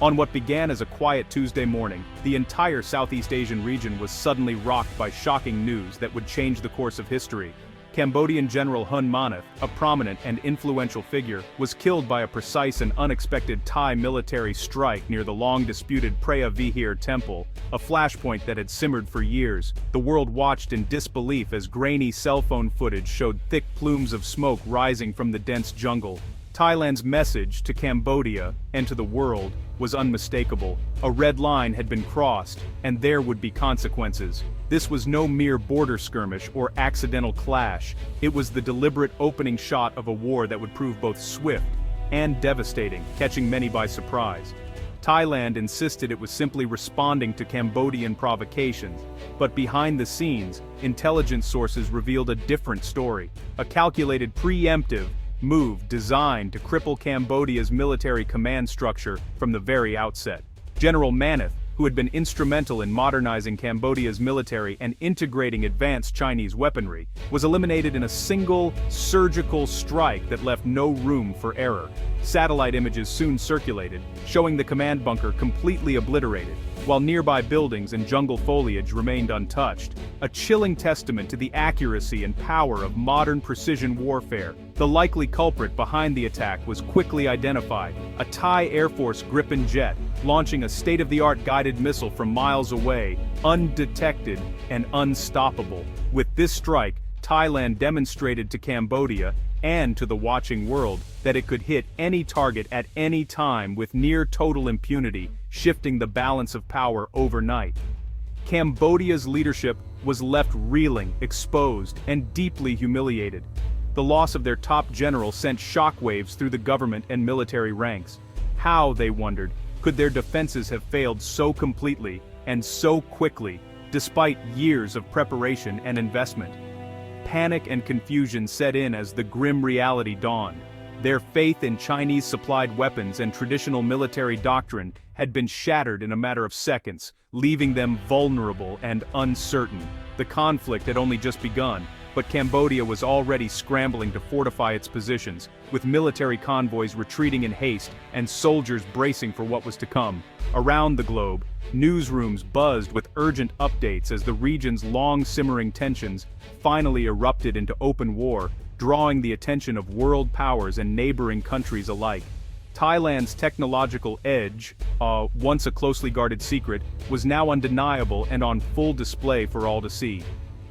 On what began as a quiet Tuesday morning, the entire Southeast Asian region was suddenly rocked by shocking news that would change the course of history. Cambodian General Hun Manath, a prominent and influential figure, was killed by a precise and unexpected Thai military strike near the long-disputed Preah Vihear temple, a flashpoint that had simmered for years. The world watched in disbelief as grainy cell phone footage showed thick plumes of smoke rising from the dense jungle. Thailand's message to Cambodia, and to the world, was unmistakable. A red line had been crossed, and there would be consequences. This was no mere border skirmish or accidental clash. It was the deliberate opening shot of a war that would prove both swift and devastating, catching many by surprise. Thailand insisted it was simply responding to Cambodian provocations, but behind the scenes, intelligence sources revealed a different story, a calculated preemptive move designed to cripple Cambodia's military command structure from the very outset. General Manath, who had been instrumental in modernizing Cambodia's military and integrating advanced Chinese weaponry, was eliminated in a single, surgical strike that left no room for error. Satellite images soon circulated, showing the command bunker completely obliterated, while nearby buildings and jungle foliage remained untouched. A chilling testament to the accuracy and power of modern precision warfare. The likely culprit behind the attack was quickly identified, a Thai Air Force Gripen jet, launching a state-of-the-art guided missile from miles away, undetected and unstoppable. With this strike, Thailand demonstrated to Cambodia, and to the watching world, that it could hit any target at any time with near-total impunity, shifting the balance of power overnight. Cambodia's leadership was left reeling, exposed, and deeply humiliated. The loss of their top general sent shockwaves through the government and military ranks. How, they wondered, could their defenses have failed so completely and so quickly, despite years of preparation and investment? Panic and confusion set in as the grim reality dawned. Their faith in Chinese-supplied weapons and traditional military doctrine had been shattered in a matter of seconds, leaving them vulnerable and uncertain. The conflict had only just begun, but Cambodia was already scrambling to fortify its positions, with military convoys retreating in haste and soldiers bracing for what was to come. Around the globe, newsrooms buzzed with urgent updates as the region's long-simmering tensions finally erupted into open war, drawing the attention of world powers and neighboring countries alike. Thailand's technological edge, once a closely guarded secret, was now undeniable and on full display for all to see.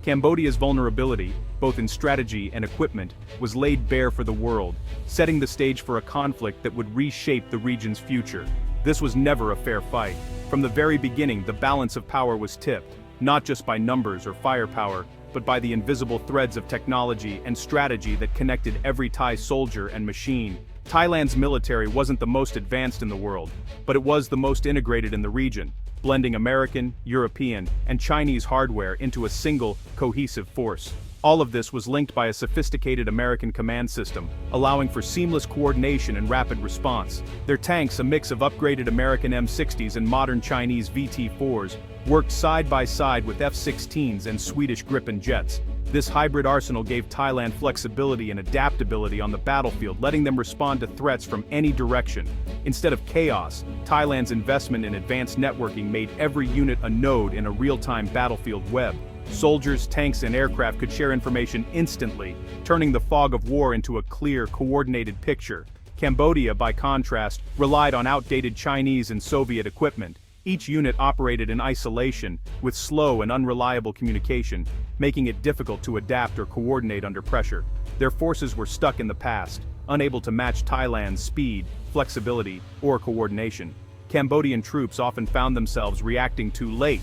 Cambodia's vulnerability, both in strategy and equipment, was laid bare for the world, setting the stage for a conflict that would reshape the region's future. This was never a fair fight. From the very beginning, the balance of power was tipped, not just by numbers or firepower, but by the invisible threads of technology and strategy that connected every Thai soldier and machine. Thailand's military wasn't the most advanced in the world, but it was the most integrated in the region, blending American, European, and Chinese hardware into a single, cohesive force. All of this was linked by a sophisticated American command system, allowing for seamless coordination and rapid response. Their tanks, a mix of upgraded American M60s and modern Chinese VT4s, worked side by side with F-16s and Swedish Gripen jets. This hybrid arsenal gave Thailand flexibility and adaptability on the battlefield, letting them respond to threats from any direction. Instead of chaos, Thailand's investment in advanced networking made every unit a node in a real-time battlefield web. Soldiers, tanks, and aircraft could share information instantly, turning the fog of war into a clear, coordinated picture. Cambodia, by contrast, relied on outdated Chinese and Soviet equipment. Each unit operated in isolation, with slow and unreliable communication, making it difficult to adapt or coordinate under pressure. Their forces were stuck in the past, unable to match Thailand's speed, flexibility, or coordination. Cambodian troops often found themselves reacting too late,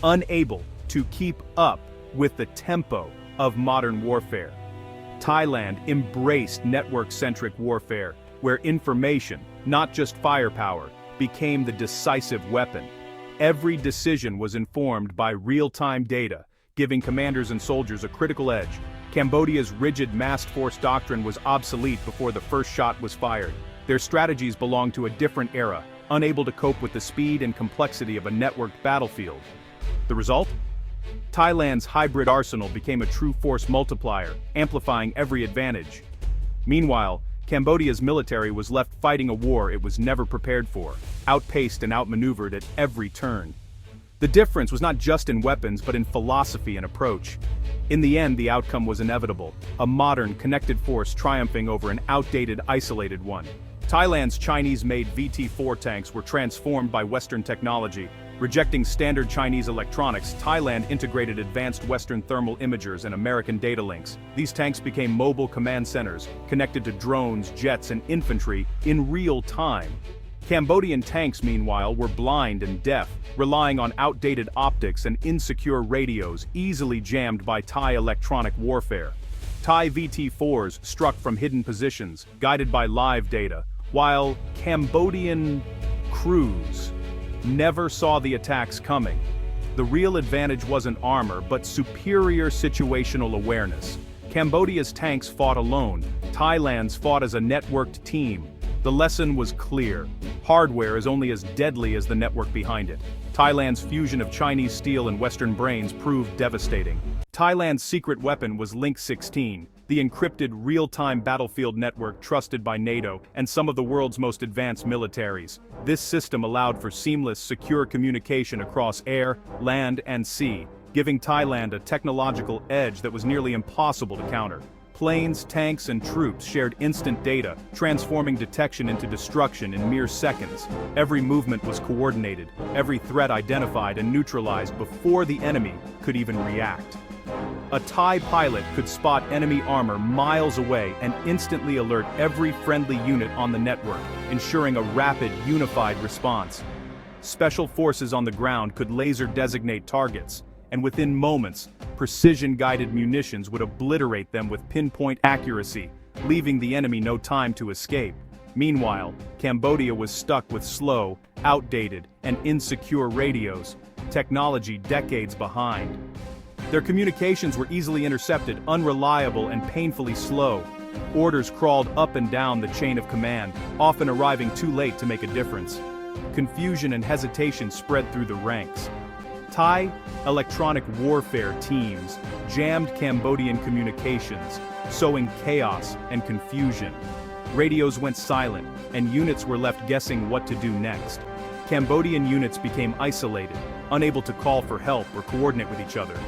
unable to keep up with the tempo of modern warfare. Thailand embraced network-centric warfare, where information, not just firepower, became the decisive weapon. Every decision was informed by real-time data, giving commanders and soldiers a critical edge. Cambodia's rigid massed force doctrine was obsolete before the first shot was fired. Their strategies belonged to a different era, unable to cope with the speed and complexity of a networked battlefield. The result? Thailand's hybrid arsenal became a true force multiplier, amplifying every advantage. Meanwhile, Cambodia's military was left fighting a war it was never prepared for, outpaced and outmaneuvered at every turn. The difference was not just in weapons but in philosophy and approach. In the end, the outcome was inevitable, a modern, connected force triumphing over an outdated, isolated one. Thailand's Chinese-made VT4 tanks were transformed by Western technology. Rejecting standard Chinese electronics, Thailand integrated advanced Western thermal imagers and American data links. These tanks became mobile command centers, connected to drones, jets, and infantry in real time. Cambodian tanks, meanwhile, were blind and deaf, relying on outdated optics and insecure radios, easily jammed by Thai electronic warfare. Thai VT4s struck from hidden positions, guided by live data, while Cambodian crews never saw the attacks coming. The real advantage wasn't armor, but superior situational awareness. Cambodia's tanks fought alone, Thailand's fought as a networked team. The lesson was clear. Hardware is only as deadly as the network behind it. Thailand's fusion of Chinese steel and Western brains proved devastating. Thailand's secret weapon was Link 16, the encrypted real-time battlefield network trusted by NATO and some of the world's most advanced militaries. This system allowed for seamless, secure communication across air, land, and sea, giving Thailand a technological edge that was nearly impossible to counter. Planes, tanks, and troops shared instant data, transforming detection into destruction in mere seconds. Every movement was coordinated, every threat identified and neutralized before the enemy could even react. A Thai pilot could spot enemy armor miles away and instantly alert every friendly unit on the network, ensuring a rapid, unified response. Special forces on the ground could laser designate targets, and within moments, precision-guided munitions would obliterate them with pinpoint accuracy, leaving the enemy no time to escape. Meanwhile, Cambodia was stuck with slow, outdated, and insecure radios, technology decades behind. Their communications were easily intercepted, unreliable, and painfully slow. Orders crawled up and down the chain of command, often arriving too late to make a difference. Confusion and hesitation spread through the ranks. Thai electronic warfare teams jammed Cambodian communications, sowing chaos and confusion. Radios went silent, and units were left guessing what to do next. Cambodian units became isolated, unable to call for help or coordinate with each other.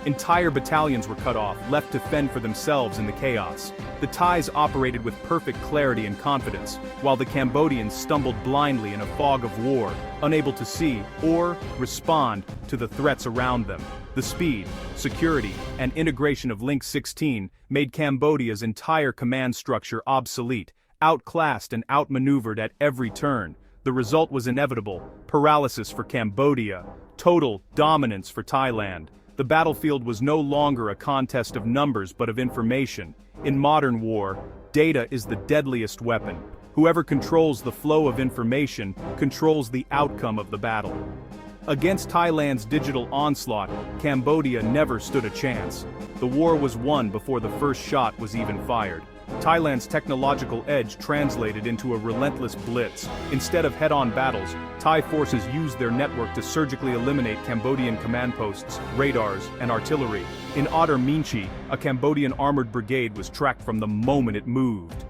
Entire battalions were cut off, left to fend for themselves in the chaos. The Thais operated with perfect clarity and confidence, while the Cambodians stumbled blindly in a fog of war, unable to see or respond to the threats around them. The speed, security, and integration of Link 16 made Cambodia's entire command structure obsolete, outclassed and outmaneuvered at every turn. The result was inevitable: paralysis for Cambodia, total dominance for Thailand. The battlefield was no longer a contest of numbers but of information. In modern war, data is the deadliest weapon. Whoever controls the flow of information controls the outcome of the battle. Against Thailand's digital onslaught, Cambodia never stood a chance. The war was won before the first shot was even fired. Thailand's technological edge translated into a relentless blitz. Instead of head-on battles, Thai forces used their network to surgically eliminate Cambodian command posts, radars, and artillery. In Otter Minchi, a Cambodian armored brigade was tracked from the moment it moved.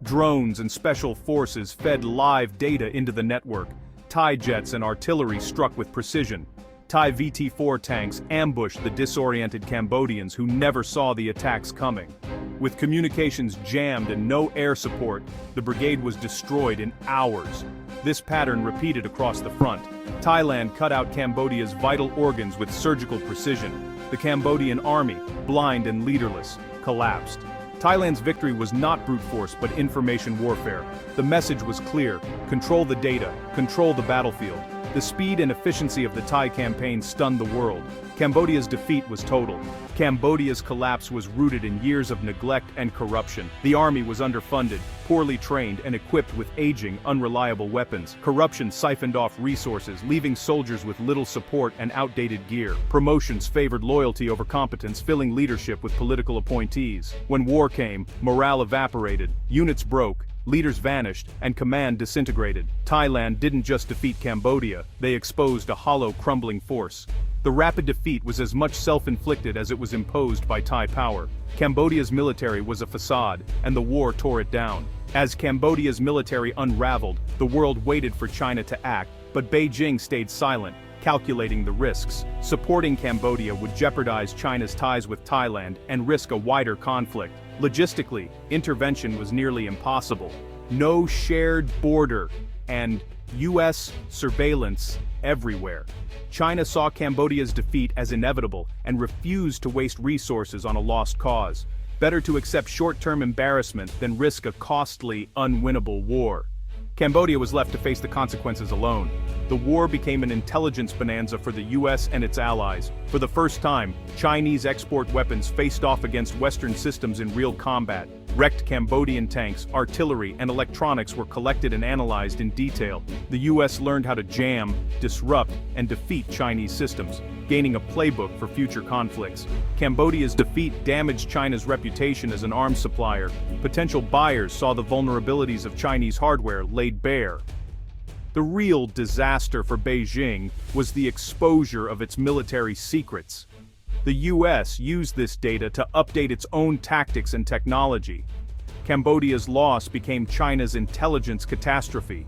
Drones and special forces fed live data into the network. Thai jets and artillery struck with precision. Thai VT4 tanks ambushed the disoriented Cambodians who never saw the attacks coming. With communications jammed and no air support, the brigade was destroyed in hours. This pattern repeated across the front. Thailand cut out Cambodia's vital organs with surgical precision. The Cambodian army, blind and leaderless, collapsed. Thailand's victory was not brute force but information warfare. The message was clear: control the data, control the battlefield. The speed and efficiency of the Thai campaign stunned the world. Cambodia's defeat was total. Cambodia's collapse was rooted in years of neglect and corruption. The army was underfunded, poorly trained, and equipped with aging, unreliable weapons. Corruption siphoned off resources, leaving soldiers with little support and outdated gear. Promotions favored loyalty over competence, filling leadership with political appointees. When war came, morale evaporated, units broke, leaders vanished, and command disintegrated. Thailand didn't just defeat Cambodia, they exposed a hollow, crumbling force. The rapid defeat was as much self-inflicted as it was imposed by Thai power. Cambodia's military was a facade, and the war tore it down. As Cambodia's military unraveled, the world waited for China to act, but Beijing stayed silent, calculating the risks. Supporting Cambodia would jeopardize China's ties with Thailand and risk a wider conflict. Logistically, intervention was nearly impossible. No shared border, and US surveillance everywhere. China saw Cambodia's defeat as inevitable and refused to waste resources on a lost cause. Better to accept short-term embarrassment than risk a costly, unwinnable war. Cambodia was left to face the consequences alone. The war became an intelligence bonanza for the US and its allies. For the first time, Chinese export weapons faced off against Western systems in real combat. Wrecked Cambodian tanks, artillery, and electronics were collected and analyzed in detail. The US learned how to jam, disrupt, and defeat Chinese systems, gaining a playbook for future conflicts. Cambodia's defeat damaged China's reputation as an arms supplier. Potential buyers saw the vulnerabilities of Chinese hardware laid bare. The real disaster for Beijing was the exposure of its military secrets. The US used this data to update its own tactics and technology. Cambodia's loss became China's intelligence catastrophe.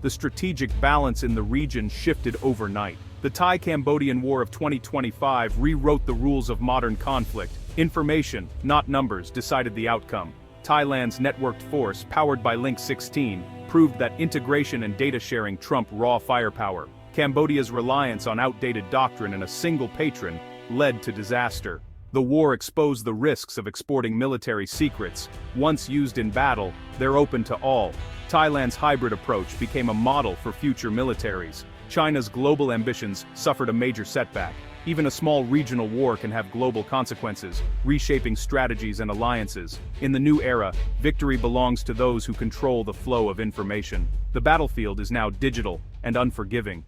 The strategic balance in the region shifted overnight. The Thai-Cambodian War of 2025 rewrote the rules of modern conflict. Information, not numbers, decided the outcome. Thailand's networked force, powered by Link 16, proved that integration and data sharing trumped raw firepower. Cambodia's reliance on outdated doctrine and a single patron led to disaster. The war exposed the risks of exporting military secrets. Once used in battle, they're open to all. Thailand's hybrid approach became a model for future militaries. China's global ambitions suffered a major setback. Even a small regional war can have global consequences, reshaping strategies and alliances. In the new era, victory belongs to those who control the flow of information. The battlefield is now digital and unforgiving.